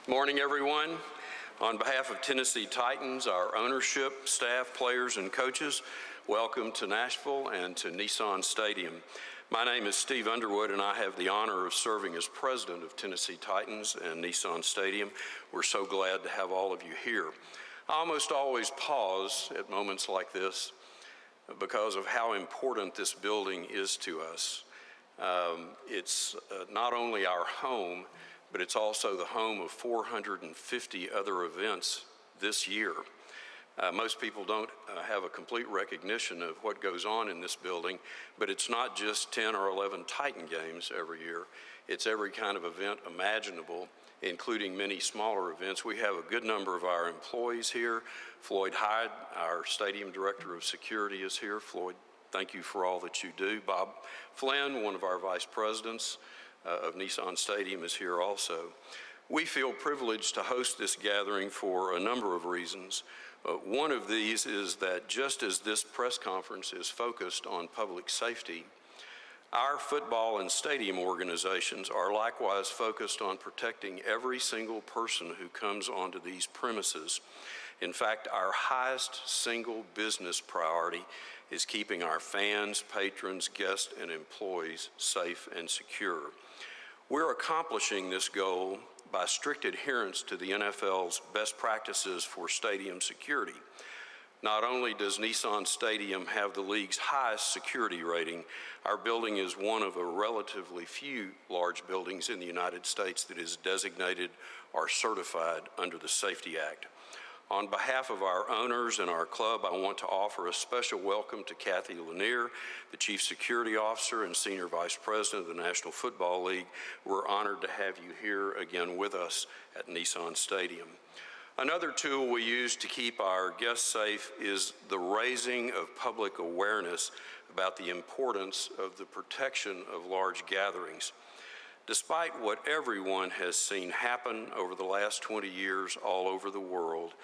Morning, everyone. On behalf of Tennessee Titans, our ownership, staff, players, and coaches, welcome to Nashville and to Nissan Stadium. My name is Steve Underwood, and I have the honor of serving as president of Tennessee Titans and Nissan Stadium. We're so glad to have all of you here. I almost always pause at moments like this because of how important this building is to us. It's not only our home, but it's also the home of 450 other events this year. Most people don't have a complete recognition of what goes on in this building, but it's not just 10 or 11 Titan games every year. It's every kind of event imaginable, including many smaller events. We have a good number of our employees here. Floyd Hyde, our Stadium Director of Security, is here. Floyd, thank you for all that you do. Bob Flynn, one of our vice presidents of Nissan Stadium, is here also. We feel privileged to host this gathering for a number of reasons. One of these is that just as this press conference is focused on public safety, our football and stadium organizations are likewise focused on protecting every single person who comes onto these premises. In fact, our highest single business priority is keeping our fans, patrons, guests, and employees safe and secure. We're accomplishing this goal by strict adherence to the NFL's best practices for stadium security. Not only does Nissan Stadium have the league's highest security rating, our building is one of a relatively few large buildings in the United States that is designated or certified under the Safety Act. On behalf of our owners and our club, I want to offer a special welcome to Kathy Lanier, the Chief Security Officer and Senior Vice President of the National Football League. We're honored to have you here again with us at Nissan Stadium. Another tool we use to keep our guests safe is the raising of public awareness about the importance of the protection of large gatherings. Despite what everyone has seen happen over the last 20 years all over the world,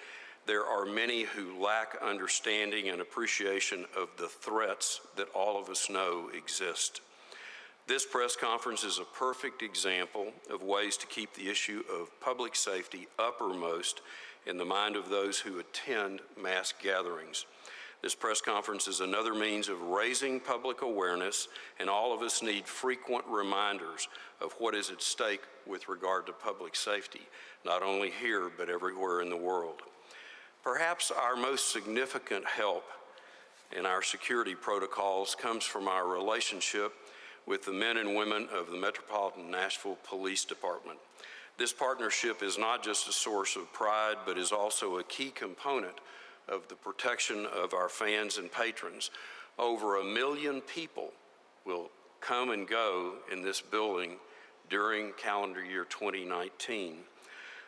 there are many who lack understanding and appreciation of the threats that all of us know exist. This press conference is a perfect example of ways to keep the issue of public safety uppermost in the mind of those who attend mass gatherings. This press conference is another means of raising public awareness, and all of us need frequent reminders of what is at stake with regard to public safety, not only here, but everywhere in the world. Perhaps our most significant help in our security protocols comes from our relationship with the men and women of the Metropolitan Nashville Police Department. This partnership is not just a source of pride, but is also a key component of the protection of our fans and patrons. Over 1 million people will come and go in this building during calendar year 2019.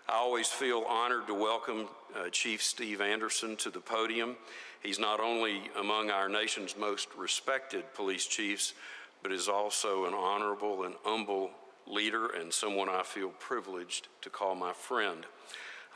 I always feel honored to welcome Chief Steve Anderson to the podium. He's not only among our nation's most respected police chiefs, but is also an honorable and humble leader and someone I feel privileged to call my friend.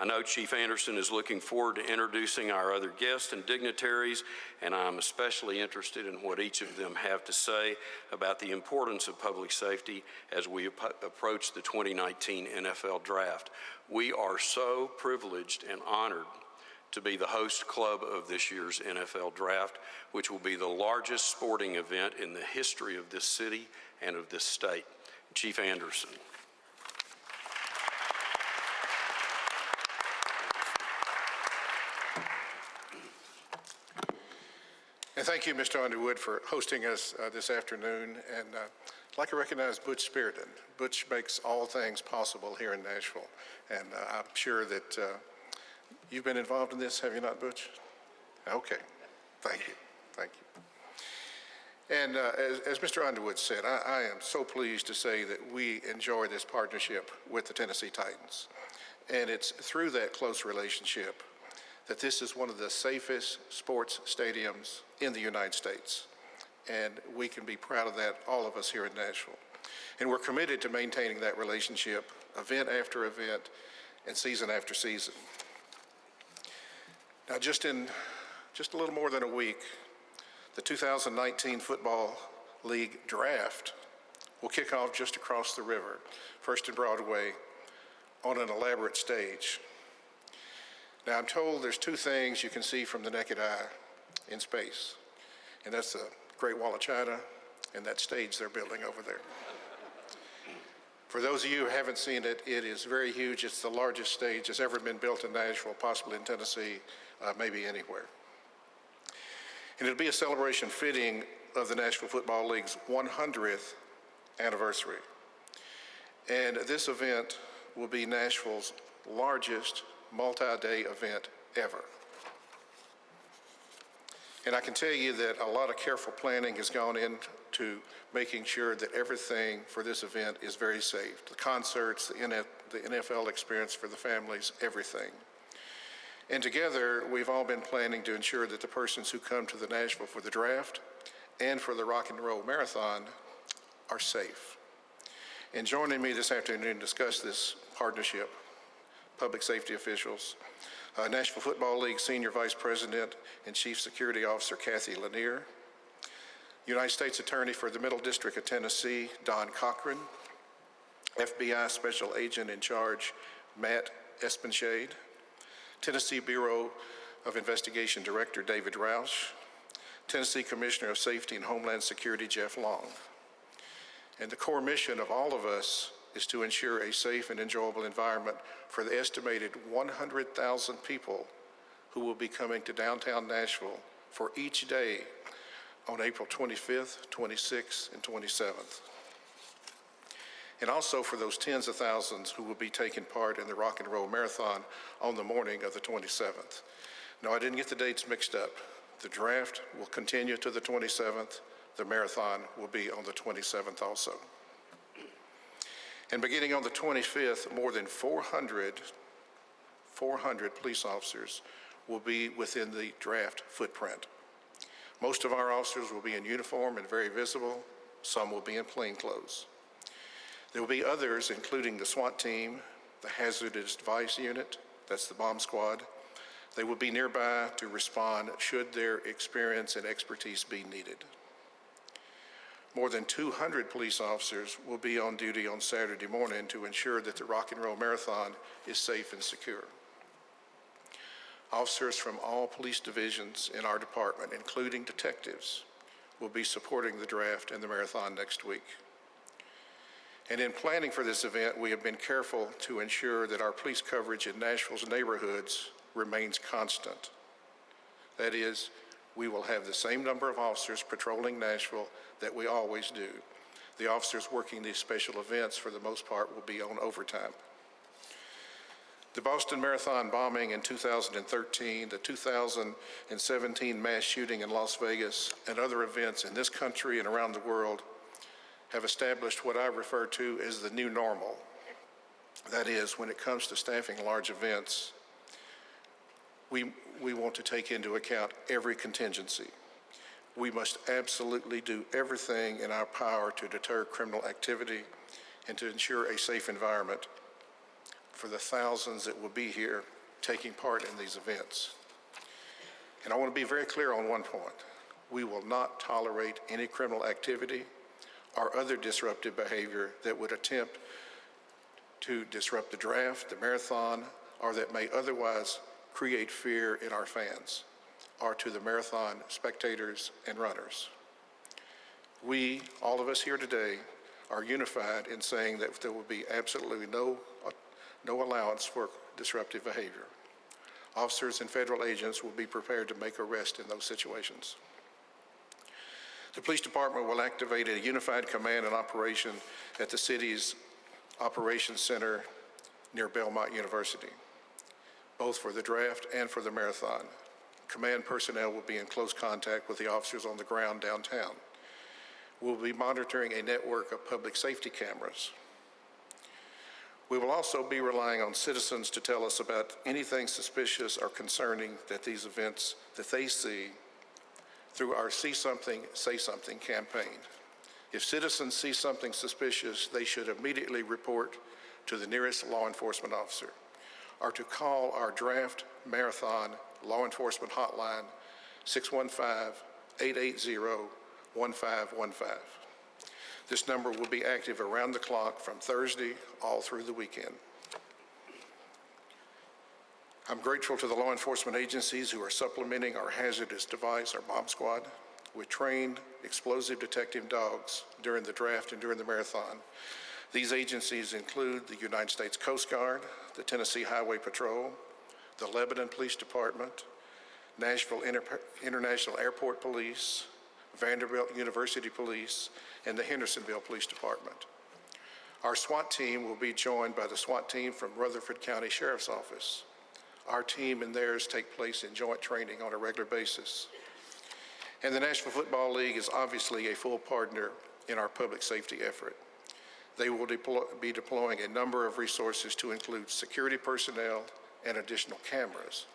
I know Chief Anderson is looking forward to introducing our other guests and dignitaries, and I'm especially interested in what each of them have to say about the importance of public safety as we approach the 2019 NFL Draft. We are so privileged and honored to be the host club of this year's NFL Draft, which will be the largest sporting event in the history of this city and of this state. Chief Anderson. And thank you, Mr. Underwood, for hosting us this afternoon. And I'd like to recognize Butch Spearton. Butch makes all things possible here in Nashville. And I'm sure that you've been involved in this, have you not, Butch? Okay, thank you, thank you. And as Mr. Underwood said, I am so pleased to say that we enjoy this partnership with the Tennessee Titans. And it's through that close relationship that this is one of the safest sports stadiums in the United States. And we can be proud of that, all of us here in Nashville. And we're committed to maintaining that relationship, event after event, and season after season. Now, just a little more than a week, the 2019 Football League Draft will kick off just across the river, First and Broadway, on an elaborate stage. Now, I'm told there's two things you can see from the naked eye in space, and that's the Great Wall of China and that stage they're building over there. For those of you who haven't seen it, it is very huge. It's the largest stage that's ever been built in Nashville, possibly in Tennessee, maybe anywhere. And it'll be a celebration fitting of the Nashville Football League's 100th anniversary. And this event will be Nashville's largest multi-day event ever. And I can tell you that a lot of careful planning has gone into making sure that everything for this event is very safe. The concerts, the NFL experience for the families, everything. And together, we've all been planning to ensure that the persons who come to the Nashville for the draft and for the Rock and Roll Marathon are safe. And joining me this afternoon to discuss this partnership, public safety officials, Nashville Football League Senior Vice President and Chief Security Officer Kathy Lanier, United States Attorney for the Middle District of Tennessee, Don Cochran, FBI Special Agent in Charge, Matt Espenshade, Tennessee Bureau of Investigation Director, David Roush, Tennessee Commissioner of Safety and Homeland Security, Jeff Long. And the core mission of all of us is to ensure a safe and enjoyable environment for the estimated 100,000 people who will be coming to downtown Nashville for each day on April 25th, 26th, and 27th. And also for those tens of thousands who will be taking part in the Rock and Roll Marathon on the morning of the 27th. No, I didn't get the dates mixed up. The draft will continue to the 27th. The marathon will be on the 27th also. And beginning on the 25th, more than 400 police officers will be within the draft footprint. Most of our officers will be in uniform and very visible. Some will be in plain clothes. There will be others, including the SWAT team, the Hazardous Device Unit, that's the bomb squad. They will be nearby to respond should their experience and expertise be needed. More than 200 police officers will be on duty on Saturday morning to ensure that the Rock and Roll Marathon is safe and secure. Officers from all police divisions in our department, including detectives, will be supporting the draft and the marathon next week. And in planning for this event, we have been careful to ensure that our police coverage in Nashville's neighborhoods remains constant. That is, we will have the same number of officers patrolling Nashville that we always do. The officers working these special events, for the most part, will be on overtime. The Boston Marathon bombing in 2013, the 2017 mass shooting in Las Vegas, and other events in this country and around the world have established what I refer to as the new normal. That is, when it comes to staffing large events, we want to take into account every contingency. We must absolutely do everything in our power to deter criminal activity and to ensure a safe environment for the thousands that will be here taking part in these events. And I want to be very clear on one point. We will not tolerate any criminal activity or other disruptive behavior that would attempt to disrupt the draft, the marathon, or that may otherwise create fear in our fans or to the marathon spectators and runners. We, all of us here today, are unified in saying that there will be absolutely no allowance for disruptive behavior. Officers and federal agents will be prepared to make arrests in those situations. The police department will activate a unified command and operation at the city's operations center near Belmont University, both for the draft and for the marathon. Command personnel will be in close contact with the officers on the ground downtown. We'll be monitoring a network of public safety cameras. We will also be relying on citizens to tell us about anything suspicious or concerning that these events that they see through our See Something, Say Something campaign. If citizens see something suspicious, they should immediately report to the nearest law enforcement officer or to call our draft marathon law enforcement hotline, 615-880-1515. This number will be active around the clock from Thursday all through the weekend. I'm grateful to the law enforcement agencies who are supplementing our hazardous device, our bomb squad, with trained explosive detective dogs during the draft and during the marathon. These agencies include the United States Coast Guard, the Tennessee Highway Patrol, the Lebanon Police Department, Nashville International Airport Police, Vanderbilt University Police, and the Hendersonville Police Department. Our SWAT team will be joined by the SWAT team from Rutherford County Sheriff's Office. Our team and theirs take place in joint training on a regular basis. And the Nashville Football League is obviously a full partner in our public safety effort. They will be deploying a number of resources to include security personnel and additional cameras.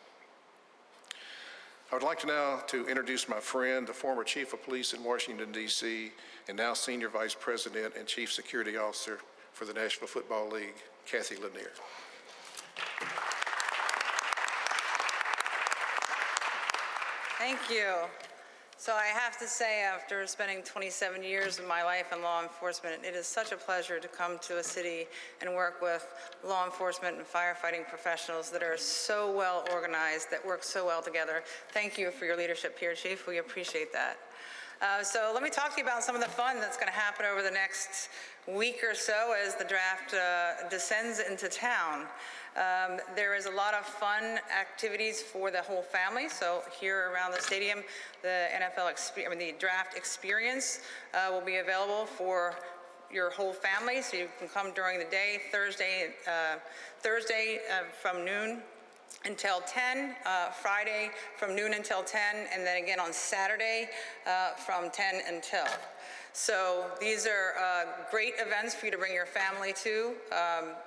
I would like to now to introduce my friend, the former Chief of Police in Washington, D.C., and now Senior Vice President and Chief Security Officer for the Nashville Football League, Kathy Lanier. Thank you. So I have to say, after spending 27 years of my life in law enforcement, it is such a pleasure to come to a city and work with law enforcement and firefighting professionals that are so well organized, that work so well together. Thank you for your leadership here, Chief. We appreciate that. So let me talk to you about some of the fun that's going to happen over the next week or so as the draft descends into town. There is a lot of fun activities for the whole family. So here around the stadium, the the draft experience will be available for your whole family, so you can come during the day, Thursday from noon until 10, Friday from noon until 10, and then again on Saturday from 10 until. So these are great events for you to bring your family to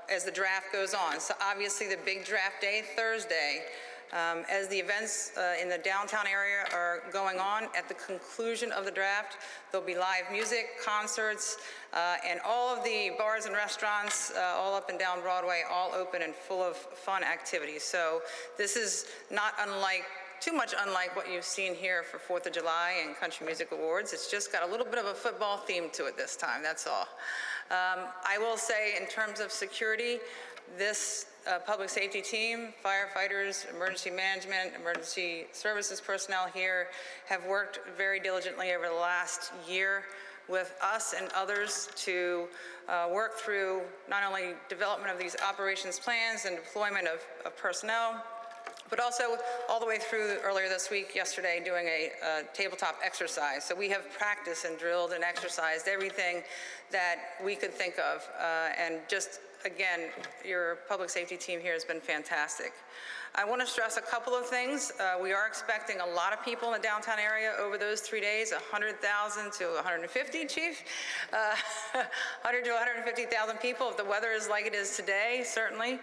as the draft goes on. So obviously the big draft day, Thursday, as the events in the downtown area are going on, at the conclusion of the draft, there'll be live music, concerts, and all of the bars and restaurants all up and down Broadway, all open and full of fun activities. So this is not too much unlike what you've seen here for 4th of July and Country Music Awards. It's just got a little bit of a football theme to it this time, that's all. I will say, in terms of security, this public safety team, firefighters, emergency management, emergency services personnel here have worked very diligently over the last year with us and others to work through not only development of these operations plans and deployment of personnel, but also all the way through earlier this week, yesterday, doing a tabletop exercise. So we have practiced and drilled and exercised everything that we could think of. And just, again, your public safety team here has been fantastic. I want to stress a couple of things. We are expecting a lot of people in the downtown area over those 3 days, 100,000 to 150, Chief. 100 to 150,000 people, if the weather is like it is today, certainly.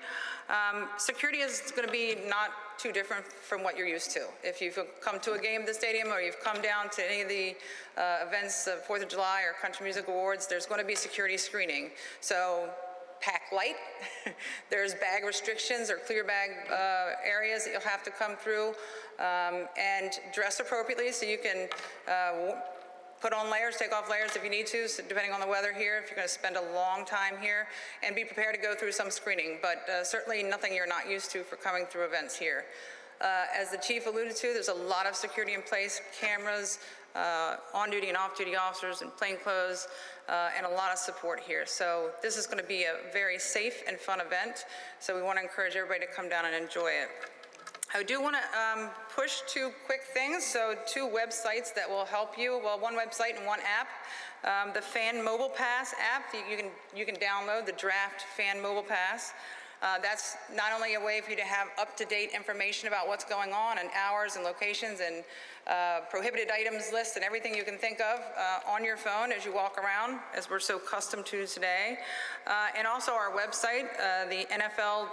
Security is going to be not too different from what you're used to. If you've come to a game at the stadium or you've come down to any of the events of 4th of July or Country Music Awards, there's going to be security screening. So pack light. There's bag restrictions or clear bag areas that you'll have to come through, and dress appropriately so you can put on layers, take off layers if you need to, so depending on the weather here, if you're going to spend a long time here, and be prepared to go through some screening, but certainly nothing you're not used to for coming through events here. As the chief alluded to, there's a lot of security in place, cameras, on-duty and off-duty officers in plainclothes, and a lot of support here. So this is going to be a very safe and fun event, so we want to encourage everybody to come down and enjoy it. I do want to push 2 quick things, so 2 websites that will help you. Well, 1 website and 1 app. The Fan Mobile Pass app, you can download the Draft Fan Mobile Pass. That's not only a way for you to have up-to-date information about what's going on and hours and locations and prohibited items lists and everything you can think of on your phone as you walk around, as we're so accustomed to today. And also our website, the NFL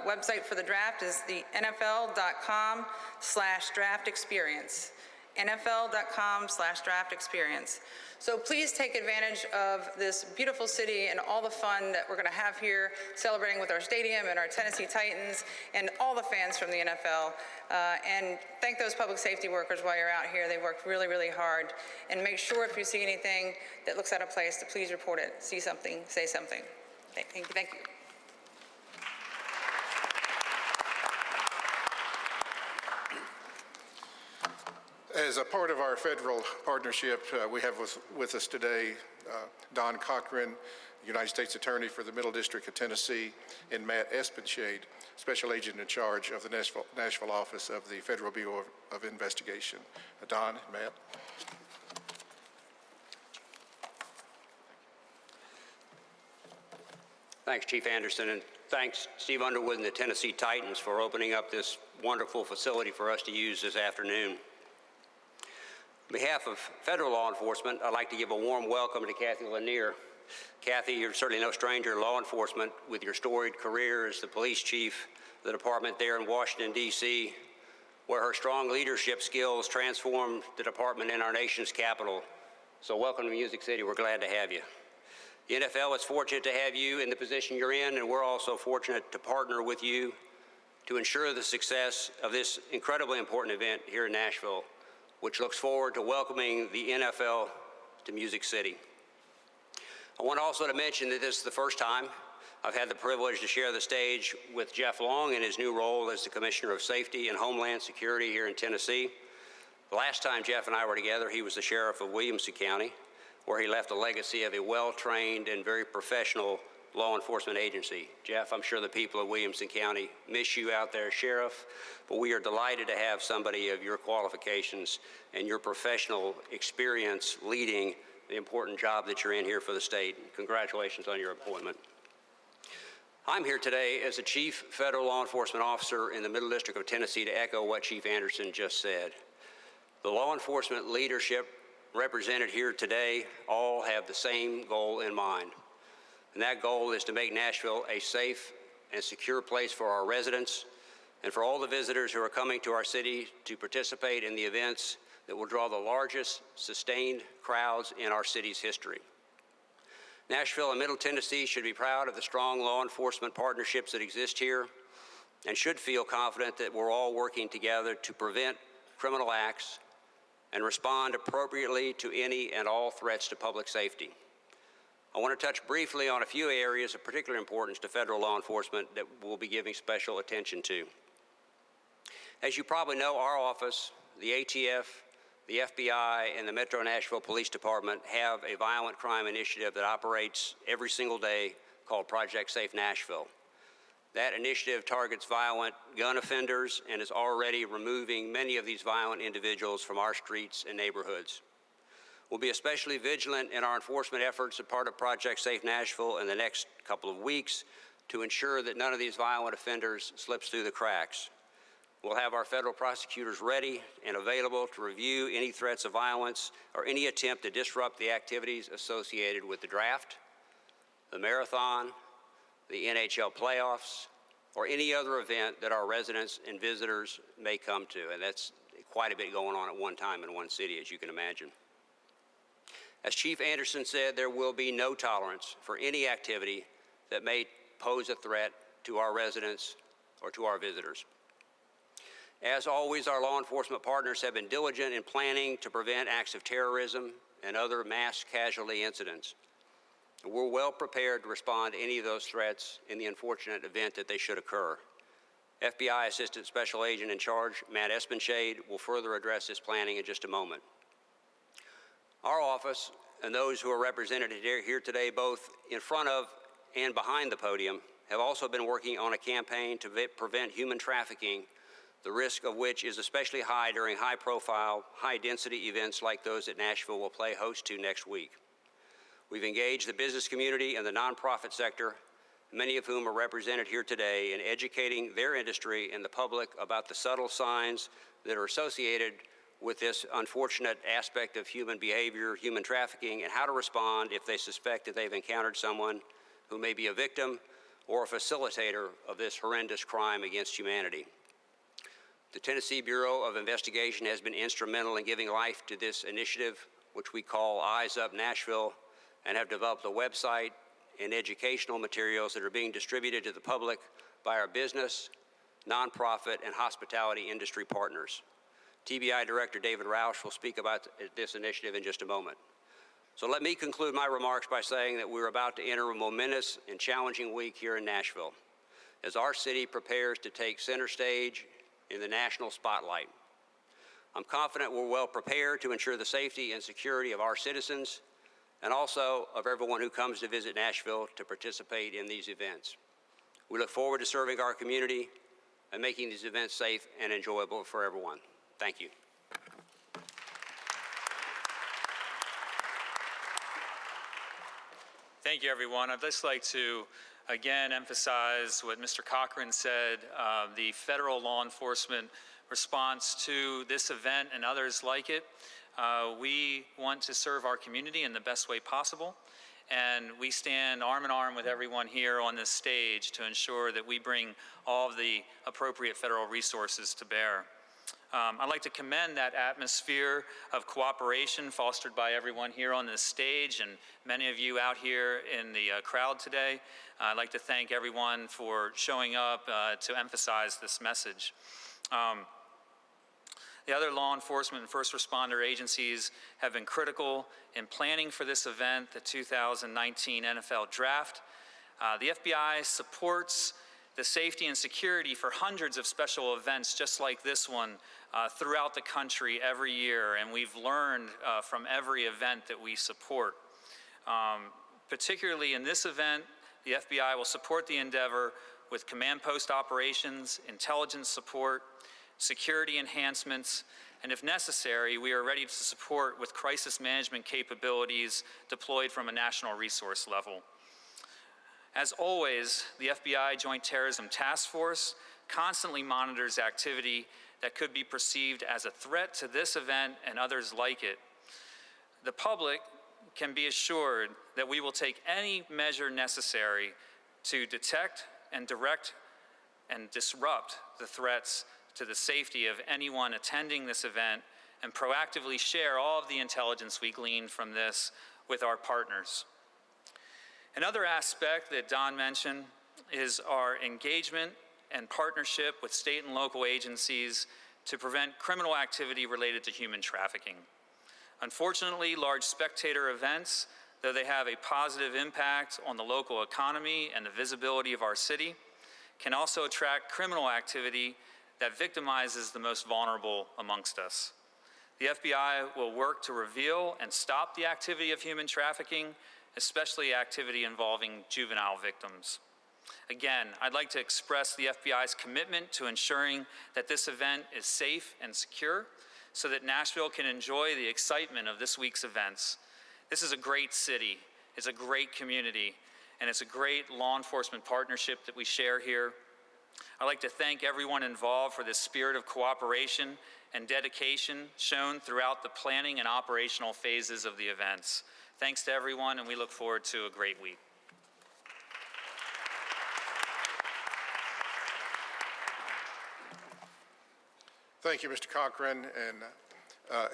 website for the draft is the nfl.com/draft experience. nfl.com/draft experience. So please take advantage of this beautiful city and all the fun that we're going to have here, celebrating with our stadium and our Tennessee Titans and all the fans from the NFL. And thank those public safety workers while you're out here. They worked really, really hard. And make sure if you see anything that looks out of place to please report it. See something, say something. Thank you. As a part of our federal partnership, we have with us today Don Cochran, United States Attorney for the Middle District of Tennessee, and Matt Espenshade, Special Agent in charge of the Nashville office of the Federal Bureau of Investigation. Don and Matt. Thanks, Chief Anderson, and thanks Steve Underwood and the Tennessee Titans for opening up this wonderful facility for us to use this afternoon. On behalf of federal law enforcement, I'd like to give a warm welcome to Kathy Lanier. Kathy, you're certainly no stranger to law enforcement with your storied career as the police chief of the department there in Washington, D.C., where her strong leadership skills transformed the department in our nation's capital. So welcome to Music City. We're glad to have you. The NFL is fortunate to have you in the position you're in, and we're also fortunate to partner with you to ensure the success of this incredibly important event here in Nashville, which looks forward to welcoming the NFL to Music City. I want also to mention that this is the first time I've had the privilege to share the stage with Jeff Long in his new role as the Commissioner of Safety and Homeland Security here in Tennessee. The last time Jeff and I were together, he was the Sheriff of Williamson County, where he left a legacy of a well-trained and very professional law enforcement agency. Jeff, I'm sure the people of Williamson County miss you out there, Sheriff, but we are delighted to have somebody of your qualifications and your professional experience leading the important job that you're in here for the state. Congratulations on your appointment. I'm here today as the Chief Federal Law Enforcement Officer in the Middle District of Tennessee to echo what Chief Anderson just said. The law enforcement leadership represented here today all have the same goal in mind. And that goal is to make Nashville a safe and secure place for our residents and for all the visitors who are coming to our city to participate in the events that will draw the largest sustained crowds in our city's history. Nashville and Middle Tennessee should be proud of the strong law enforcement partnerships that exist here and should feel confident that we're all working together to prevent criminal acts and respond appropriately to any and all threats to public safety. I want to touch briefly on a few areas of particular importance to federal law enforcement that we'll be giving special attention to. As you probably know, our office, the ATF, the FBI, and the Metro Nashville Police Department have a violent crime initiative that operates every single day called Project Safe Nashville. That initiative targets violent gun offenders and is already removing many of these violent individuals from our streets and neighborhoods. We'll be especially vigilant in our enforcement efforts as part of Project Safe Nashville in the next couple of weeks to ensure that none of these violent offenders slips through the cracks. We'll have our federal prosecutors ready and available to review any threats of violence or any attempt to disrupt the activities associated with the draft, the marathon, the NHL playoffs, or any other event that our residents and visitors may come to. And that's quite a bit going on at one time in one city, as you can imagine. As Chief Anderson said, there will be no tolerance for any activity that may pose a threat to our residents or to our visitors. As always, our law enforcement partners have been diligent in planning to prevent acts of terrorism and other mass casualty incidents. We're well prepared to respond to any of those threats in the unfortunate event that they should occur. FBI Assistant Special Agent in charge, Matt Espenshade, will further address this planning in just a moment. Our office and those who are represented here today, both in front of and behind the podium, have also been working on a campaign to prevent human trafficking, the risk of which is especially high during high-profile, high-density events like those that Nashville will play host to next week. We've engaged the business community and the nonprofit sector, many of whom are represented here today, in educating their industry and the public about the subtle signs that are associated with this unfortunate aspect of human behavior, human trafficking, and how to respond if they suspect that they've encountered someone who may be a victim or a facilitator of this horrendous crime against humanity. The Tennessee Bureau of Investigation has been instrumental in giving life to this initiative, which we call Eyes Up Nashville, and have developed a website and educational materials that are being distributed to the public by our business, nonprofit, and hospitality industry partners. TBI Director David Roush will speak about this initiative in just a moment. So let me conclude my remarks by saying that we're about to enter a momentous and challenging week here in Nashville as our city prepares to take center stage in the national spotlight. I'm confident we're well prepared to ensure the safety and security of our citizens and also of everyone who comes to visit Nashville to participate in these events. We look forward to serving our community and making these events safe and enjoyable for everyone. Thank you. Thank you, everyone. I'd just like to again emphasize what Mr. Cochran said. The federal law enforcement response to this event and others like it. We want to serve our community in the best way possible, and we stand arm in arm with everyone here on this stage to ensure that we bring all of the appropriate federal resources to bear. I'd like to commend that atmosphere of cooperation fostered by everyone here on this stage and many of you out here in the crowd today. I'd like to thank everyone for showing up to emphasize this message. The other law enforcement and first responder agencies have been critical in planning for this event, the 2019 NFL Draft. The FBI supports the safety and security for hundreds of special events just like this one throughout the country every year, and we've learned from every event that we support. Particularly in this event, the FBI will support the endeavor with command post operations, intelligence support, security enhancements, and if necessary, we are ready to support with crisis management capabilities deployed from a national resource level. As always, the FBI Joint Terrorism Task Force constantly monitors activity that could be perceived as a threat to this event and others like it. The public can be assured that we will take any measure necessary to detect and direct and disrupt the threats to the safety of anyone attending this event and proactively share all of the intelligence we glean from this with our partners. Another aspect that Don mentioned is our engagement and partnership with state and local agencies to prevent criminal activity related to human trafficking. Unfortunately, large spectator events, though they have a positive impact on the local economy and the visibility of our city, can also attract criminal activity that victimizes the most vulnerable amongst us. The FBI will work to reveal and stop the activity of human trafficking, especially activity involving juvenile victims. Again, I'd like to express the FBI's commitment to ensuring that this event is safe and secure so that Nashville can enjoy the excitement of this week's events. This is a great city, it's a great community, and it's a great law enforcement partnership that we share here. I'd like to thank everyone involved for this spirit of cooperation and dedication shown throughout the planning and operational phases of the events. Thanks to everyone, and we look forward to a great week. Thank you, Mr. Cochran and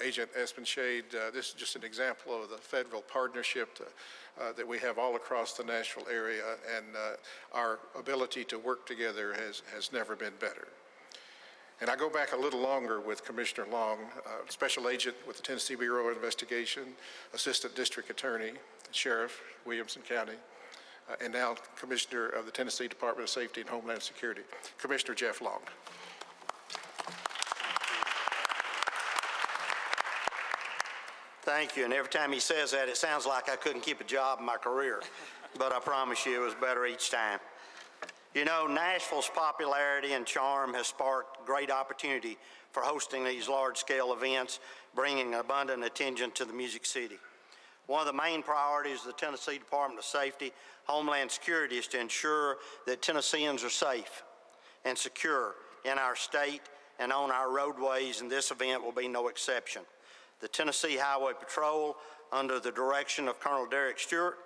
Agent Espenshade. This is just an example of the federal partnership that we have all across the Nashville area, and our ability to work together has never been better. And I go back a little longer with Commissioner Long, Special Agent with the Tennessee Bureau of Investigation, Assistant District Attorney, Sheriff, Williamson County, and now Commissioner of the Tennessee Department of Safety and Homeland Security, Commissioner Jeff Long. Thank you, and every time he says that, it sounds like I couldn't keep a job in my career, but I promise you it was better each time. You know, Nashville's popularity and charm has sparked great opportunity for hosting these large-scale events, bringing abundant attention to the Music City. One of the main priorities of the Tennessee Department of Safety, Homeland Security, is to ensure that Tennesseans are safe and secure in our state and on our roadways, and this event will be no exception. The Tennessee Highway Patrol, under the direction of Colonel Derek Stewart,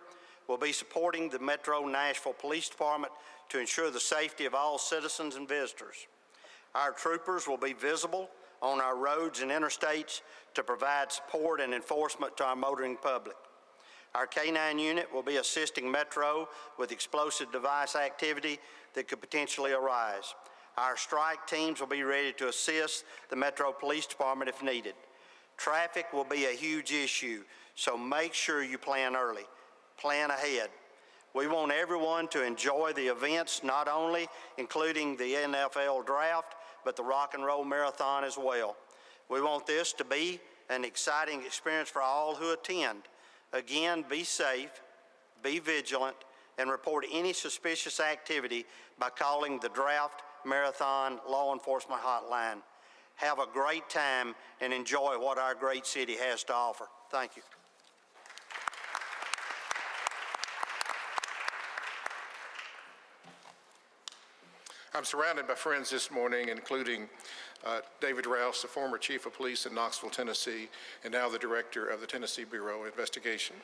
will be supporting the Metro Nashville Police Department to ensure the safety of all citizens and visitors. Our troopers will be visible on our roads and interstates to provide support and enforcement to our motoring public. Our K-9 unit will be assisting Metro with explosive device activity that could potentially arise. Our strike teams will be ready to assist the Metro Police Department if needed. Traffic will be a huge issue, so make sure you plan early. Plan ahead. We want everyone to enjoy the events, not only including the NFL Draft, but the Rock and Roll Marathon as well. We want this to be an exciting experience for all who attend. Again, be safe, be vigilant, and report any suspicious activity by calling the Draft Marathon Law Enforcement Hotline. Have a great time and enjoy what our great city has to offer. Thank you. I'm surrounded by friends this morning, including David Rouse, the former chief of police in Knoxville, Tennessee, and now the director of the Tennessee Bureau of Investigation.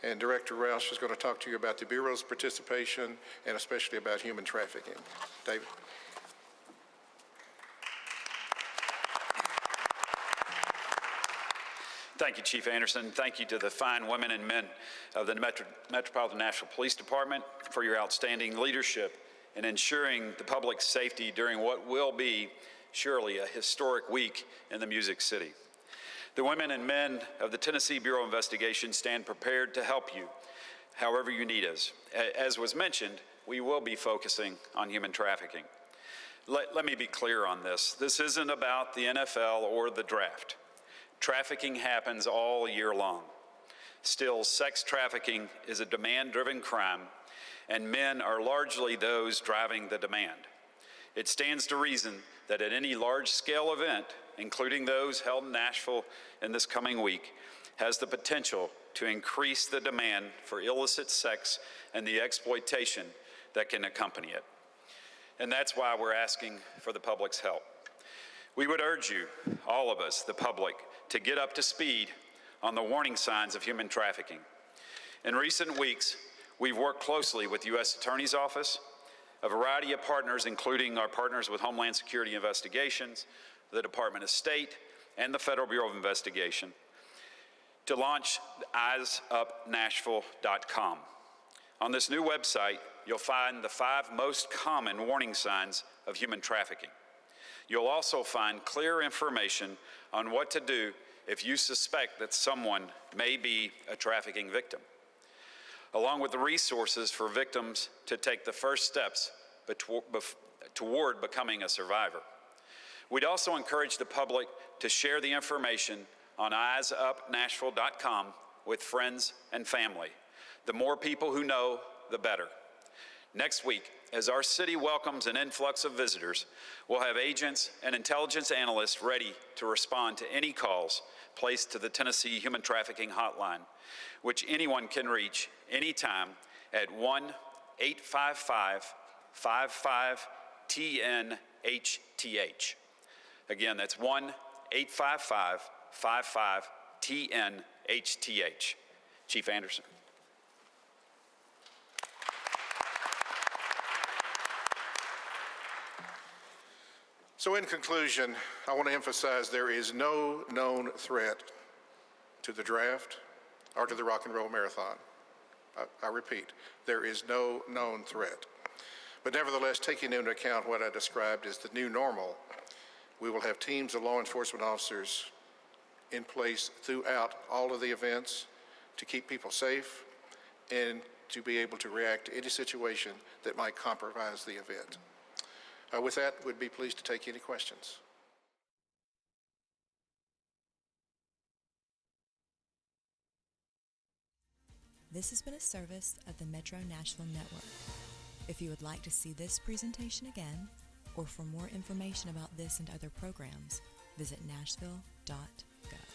And Director Rouse is going to talk to you about the Bureau's participation and especially about human trafficking. David. Thank you, Chief Anderson. Thank you to the fine women and men of the Metropolitan Nashville Police Department for your outstanding leadership in ensuring the public's safety during what will be surely a historic week in the Music City. The women and men of the Tennessee Bureau of Investigation stand prepared to help you however you need us. As was mentioned, we will be focusing on human trafficking. Let me be clear on this. This isn't about the NFL or the draft. Trafficking happens all year long. Still, sex trafficking is a demand-driven crime, and men are largely those driving the demand. It stands to reason that at any large-scale event, including those held in Nashville in this coming week, has the potential to increase the demand for illicit sex and the exploitation that can accompany it. And that's why we're asking for the public's help. We would urge you, all of us, the public, to get up to speed on the warning signs of human trafficking. In recent weeks, we've worked closely with the U.S. Attorney's Office, a variety of partners, including our partners with Homeland Security Investigations, the Department of State, and the Federal Bureau of Investigation, to launch EyesUpNashville.com. On this new website, you'll find the 5 most common warning signs of human trafficking. You'll also find clear information on what to do if you suspect that someone may be a trafficking victim, along with the resources for victims to take the first steps toward becoming a survivor. We'd also encourage the public to share the information on EyesUpNashville.com with friends and family. The more people who know, the better. Next week, as our city welcomes an influx of visitors, we'll have agents and intelligence analysts ready to respond to any calls placed to the Tennessee Human Trafficking Hotline, which anyone can reach anytime at 1-855-55-TNHTH. Again, that's 1-855-55-TNHTH. Chief Anderson. So in conclusion, I want to emphasize there is no known threat to the draft or to the Rock and Roll Marathon. I repeat, there is no known threat. But nevertheless, taking into account what I described as the new normal, we will have teams of law enforcement officers in place throughout all of the events to keep people safe and to be able to react to any situation that might compromise the event. With that, we'd be pleased to take any questions. This has been a service of the Metro Nashville Network. If you would like to see this presentation again, or for more information about this and other programs, visit nashville.gov.